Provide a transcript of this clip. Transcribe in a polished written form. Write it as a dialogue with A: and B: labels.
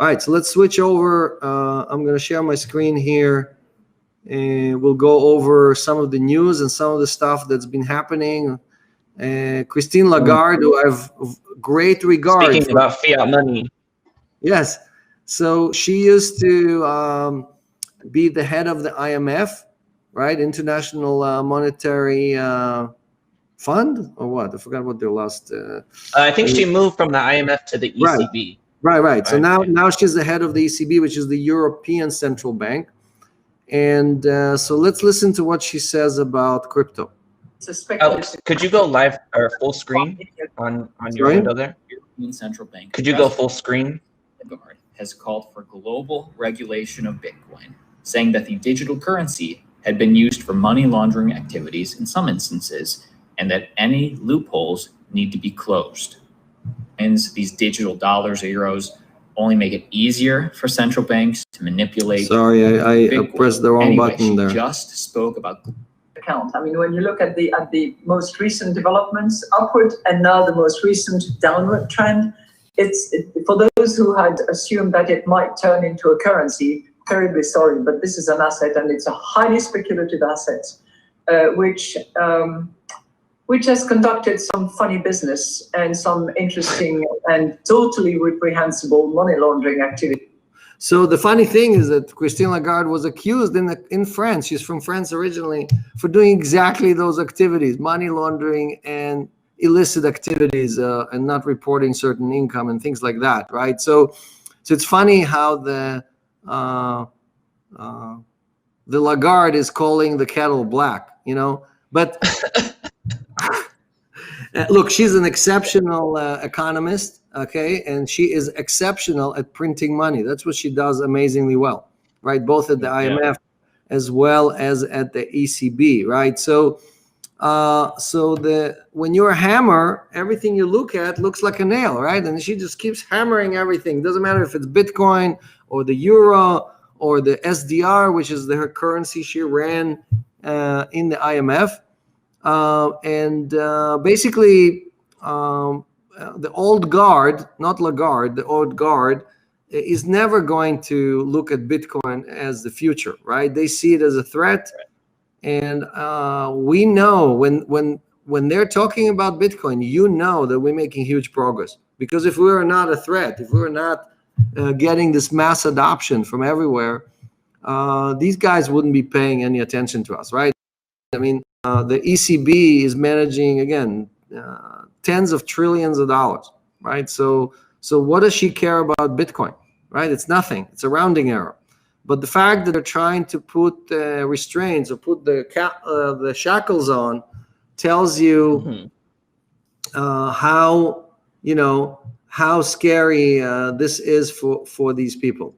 A: All right, so let's switch over. I'm going to share my screen here, and we'll go over some of the news and some of the stuff that's been happening. Christine Lagarde, who I have great regard
B: Speaking about fiat money.
A: Yes. So she used to be the head of the IMF, right? International Monetary Fund, or what? I forgot what their last.
B: I think she moved from the IMF to the ECB.
A: Right. So now she's the head of the ECB, which is the European Central Bank. And so let's listen to what she says about crypto.
B: Alex, could you go live or full screen on your window there?
C: European Central Bank.
B: Could you go full screen?
C: Lagarde has called for global regulation of Bitcoin, saying that the digital currency had been used for money laundering activities in some instances, and that any loopholes need to be closed. And these digital dollars or euros only make it easier for central banks to manipulate.
A: Sorry, I pressed the wrong button there.
C: She just spoke about
D: account. I mean, when you look at the most recent developments, upward and now the most recent downward trend, for those who had assumed that it might turn into a currency, terribly sorry, but this is an asset, and it's a highly speculative asset, which has conducted some funny business and some interesting and totally reprehensible money laundering activity.
A: So the funny thing is that Christine Lagarde was accused in France, she's from France originally, for doing exactly those activities, money laundering and illicit activities, and not reporting certain income and things like that, right? So it's funny how the Lagarde is calling the kettle black, but look, she's an exceptional economist, okay, and she is exceptional at printing money. That's what she does amazingly well, right? Both at the IMF as well as at the ECB, right? So when you're a hammer, everything you look at looks like a nail, right? And she just keeps hammering everything. Doesn't matter if it's Bitcoin or the euro or the SDR, which is her currency she ran in the IMF. Basically, the old guard, not Lagarde, the old guard is never going to look at Bitcoin as the future, right? They see it as a threat. And we know when they're talking about Bitcoin, that we're making huge progress. Because if we were not a threat, if we were not getting this mass adoption from everywhere, these guys wouldn't be paying any attention to us, right? I mean, the ECB is managing, again, tens of trillions of dollars, right? So what does she care about Bitcoin, right? It's nothing. It's a rounding error. But the fact that they're trying to put restraints or put the shackles on tells you how scary this is for these people.